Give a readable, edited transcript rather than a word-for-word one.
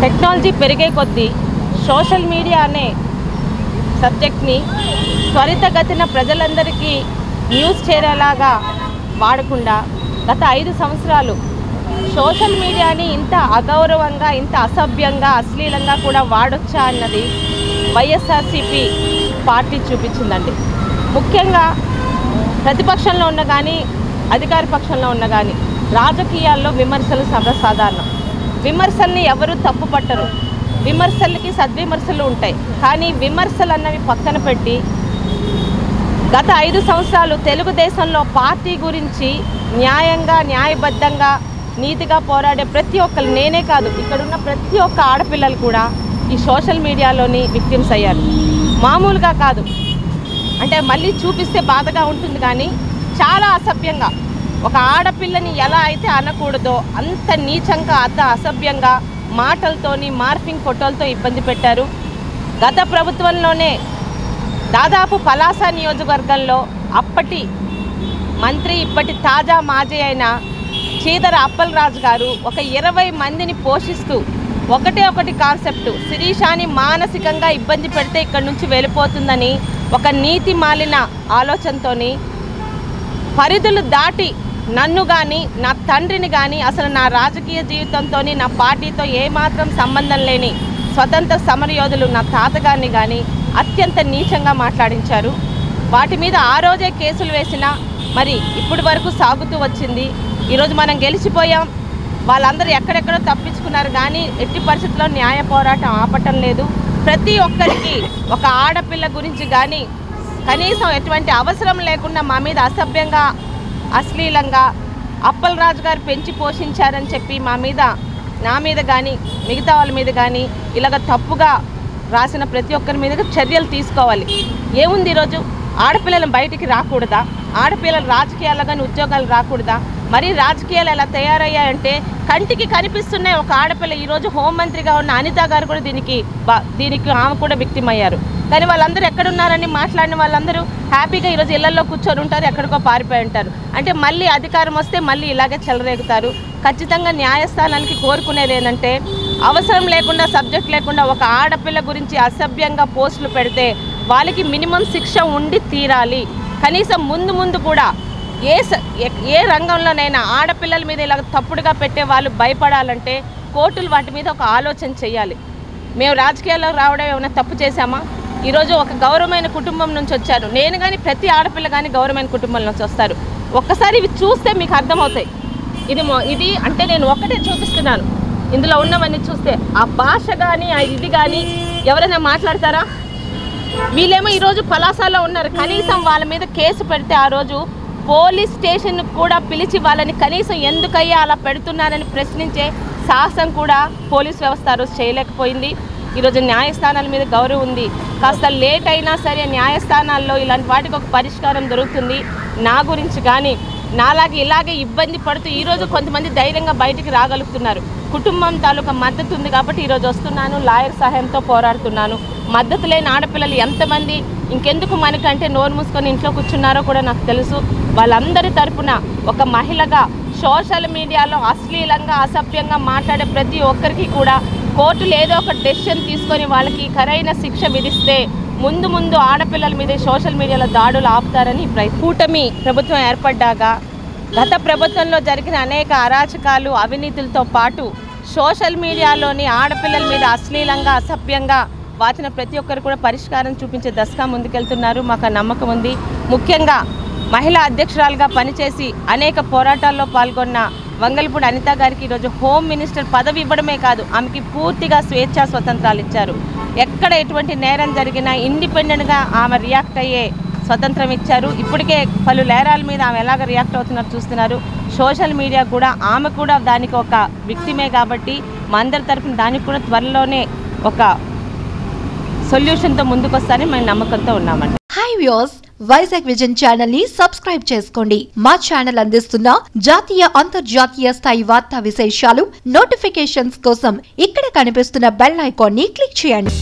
Technology పెరిగే కొద్దీ social media అనే సబ్జెక్ట్ని త్వరితగతిన ప్రజలందరికీ న్యూస్ చేరేలాగా వాడకుండా గత 5 సంవత్సరాలు సోషల్ మీడియాని ఇంత అగౌరవంగా, ఇంత అసభ్యంగా, అశ్లీలంగా కూడా వాడొచ్చా అన్నది వైఎస్ఆర్సీపీ పార్టీ చూపించిందండి. ముఖ్యంగా ప్రతిపక్షంలో ఉన్న కానీ అధికార పక్షంలో ఉన్న కానీ రాజకీయాల్లో విమర్శలు సర్వసాధారణం. విమర్శల్ని ఎవరు తప్పు పట్టరు, విమర్శలకి సద్విమర్శలు ఉంటాయి. కానీ విమర్శలు అన్నవి పక్కన పెట్టి గత 5 సంవత్సరాలు తెలుగుదేశంలో పార్టీ గురించి న్యాయంగా, న్యాయబద్ధంగా, నీతిగా పోరాడే ప్రతి ఒక్కరు, నేనే కాదు ఇక్కడున్న ప్రతి ఒక్క ఆడపిల్లలు కూడా ఈ సోషల్ మీడియాలోని విక్టిమ్స్ అయ్యారు. మామూలుగా కాదు, అంటే మళ్ళీ చూపిస్తే బాధగా ఉంటుంది కానీ చాలా అసభ్యంగా ఒక ఆడపిల్లని ఎలా అయితే అనకూడదో అంత నీచంగా, అంత అసభ్యంగా మాటలతోని, మార్ఫింగ్ ఫోటోలతో ఇబ్బంది పెట్టారు. గత ప్రభుత్వంలోనే దాదాపు పలాస నియోజకవర్గంలో అప్పటి మంత్రి, ఇప్పటి తాజా మాజీ అయిన చీదర అప్పలరాజు గారు ఒక 20 మందిని పోషిస్తూ ఒకటి కాన్సెప్ట్, శిరీషాని మానసికంగా ఇబ్బంది పెడితే ఇక్కడి నుంచి వెళ్ళిపోతుందని ఒక నీతి మాలిన ఆలోచనతోని పరిధులు దాటి నన్ను కానీ, నా తండ్రిని కానీ, అసలు నా రాజకీయ జీవితంతో, నా పార్టీతో ఏమాత్రం సంబంధం లేని స్వతంత్ర సమరయోధులు నా తాతగారిని కానీ అత్యంత నీచంగా మాట్లాడించారు. వాటి మీద ఆ రోజే కేసులు వేసినా మరి ఇప్పటి వరకు సాగుతూ వచ్చింది. ఈరోజు మనం గెలిచిపోయాం, వాళ్ళందరూ ఎక్కడెక్కడో తప్పించుకున్నారు కానీ ఎట్టి పరిస్థితుల్లో న్యాయ పోరాటం ఆపటం లేదు. ప్రతి ఒక్కరికి ఒక ఆడపిల్ల గురించి కానీ కనీసం ఎటువంటి అవసరం లేకుండా మా మీద అసభ్యంగా, అశ్లీలంగా అప్పలరాజు గారు పెంచి పోషించారని చెప్పి నా మీద కానీ మిగతా వాళ్ళ మీద కానీ ఇలాగ తప్పుగా రాసిన ప్రతి ఒక్కరి మీద చర్యలు తీసుకోవాలి. ఏముంది, ఈరోజు ఆడపిల్లలు బయటికి రాకూడదా? ఆడపిల్లలు రాజకీయాల్లో కానీ ఉద్యోగాలు రాకూడదా? మరి రాజకీయాలు ఎలా తయారయ్యాయంటే కంటికి కనిపిస్తున్నాయి. ఒక ఆడపిల్ల ఈరోజు హోంమంత్రిగా ఉన్న అనిత గారు కూడా దీనికి ఆమె కూడా విక్టిమ్ అయ్యారు. కానీ వాళ్ళందరూ ఎక్కడున్నారని మాట్లాడిన వాళ్ళందరూ హ్యాపీగా ఈరోజు ఇళ్లలో కూర్చొని ఉంటారు, ఎక్కడికో పారిపోయి ఉంటారు. అంటే మళ్ళీ అధికారం వస్తే మళ్ళీ ఇలాగే చెలరేగుతారు. ఖచ్చితంగా న్యాయస్థానానికి కోరుకునేది ఏంటంటే అవసరం లేకుండా, సబ్జెక్ట్ లేకుండా ఒక ఆడపిల్ల గురించి అసభ్యంగా పోస్టులు పెడితే వాళ్ళకి మినిమం శిక్ష ఉండి తీరాలి. కనీసం ముందు కూడా ఏ రంగంలోనైనా ఆడపిల్లల మీద ఇలా తప్పుడుగా పెట్టే వాళ్ళు భయపడాలంటే కోర్టులు వాటి మీద ఒక ఆలోచన చేయాలి. మేము రాజకీయాల్లో రావడం ఏమైనా తప్పు చేశామా? ఈరోజు ఒక గౌరవమైన కుటుంబం నుంచి వచ్చారు. నేను కానీ ప్రతి ఆడపిల్ల కానీ గౌరవమైన కుటుంబం నుంచి వస్తారు. ఒక్కసారి ఇవి చూస్తే మీకు అర్థమవుతాయి. ఇది అంటే నేను ఒక్కటే చూపిస్తున్నాను, ఇందులో ఉన్నవన్నీ చూస్తే ఆ భాష కానీ ఇది కానీ ఎవరైనా మాట్లాడతారా? వీళ్ళేమో ఈరోజు పలాసాలో ఉన్నారు. కనీసం వాళ్ళ మీద కేసు పెడితే ఆ రోజు పోలీస్ స్టేషన్కు కూడా పిలిచి వాళ్ళని కనీసం ఎందుకయ్యా అలా పెడుతున్నారని ప్రశ్నించే సాహసం కూడా పోలీస్ వ్యవస్థ ఆ రోజు చేయలేకపోయింది. ఈరోజు న్యాయస్థానాల మీద గౌరవం ఉంది. కాస్త లేట్ అయినా సరే న్యాయస్థానాల్లో ఇలాంటి వాటికి ఒక పరిష్కారం దొరుకుతుంది. నా గురించి కానీ నాలాగే ఇలాగే ఇబ్బంది పడుతూ ఈరోజు కొంతమంది ధైర్యంగా బయటికి రాగలుగుతున్నారు. కుటుంబం తాలూకా మద్దతు ఉంది కాబట్టి ఈరోజు వస్తున్నాను, లాయర్ సహాయంతో పోరాడుతున్నాను. మద్దతు లేని ఆడపిల్లలు ఎంతమంది ఇంకెందుకు మనకంటే నోరు మూసుకొని ఇంట్లో కూర్చున్నారో కూడా నాకు తెలుసు. వాళ్ళందరి తరపున ఒక మహిళగా సోషల్ మీడియాలో అశ్లీలంగా, అసభ్యంగా మాట్లాడే ప్రతి ఒక్కరికి కూడా కోర్టులు ఏదో ఒక డెసిషన్ తీసుకొని వాళ్ళకి ఖరైన శిక్ష విధిస్తే ముందు ఆడపిల్లల మీద సోషల్ మీడియాలో దాడులు ఆపుతారని కూటమి ప్రభుత్వం ఏర్పడ్డాక గత ప్రభుత్వంలో జరిగిన అనేక అరాచకాలు, అవినీతులతో పాటు సోషల్ మీడియాలోని ఆడపిల్లల మీద అశ్లీలంగా, అసభ్యంగా వాచిన ప్రతి ఒక్కరు కూడా పరిష్కారం చూపించే దశగా ముందుకెళ్తున్నారు. మాకు నమ్మకం ఉంది. ముఖ్యంగా మహిళా అధ్యక్షురాలుగా పనిచేసి అనేక పోరాటాల్లో పాల్గొన్న వంగల్పూడి అనిత గారికి ఈరోజు హోమ్ మినిస్టర్ పదవి ఇవ్వడమే కాదు, ఆమెకి పూర్తిగా స్వేచ్ఛా స్వతంత్రాలు ఇచ్చారు. ఎక్కడ ఎటువంటి నేరం జరిగినా ఇండిపెండెంట్గా ఆమె రియాక్ట్ అయ్యే స్వతంత్రం ఇచ్చారు. ఇప్పటికే పలు నేరాల మీద ఆమె ఎలాగ రియాక్ట్ అవుతున్నారు చూస్తున్నారు. సోషల్ మీడియా కూడా ఆమె కూడా దానికి ఒక విక్టిమే కాబట్టి మా అందరి తరఫున దానికి కూడా త్వరలోనే ఒక సొల్యూషన్తో ముందుకొస్తారని మేము నమ్మకంతో ఉన్నామండి. Hi viewers, Vizag vision channel ని సబ్స్క్రైబ్ చేసుకోండి. మా ఛానల్ అందిస్తున్న జాతీయ, అంతర్జాతీయ స్థాయి వార్తా విశేషాలు, నోటిఫికేషన్స్ కోసం ఇక్కడ కనిపిస్తున్న బెల్ ఐకాన్ ని క్లిక్ చేయండి.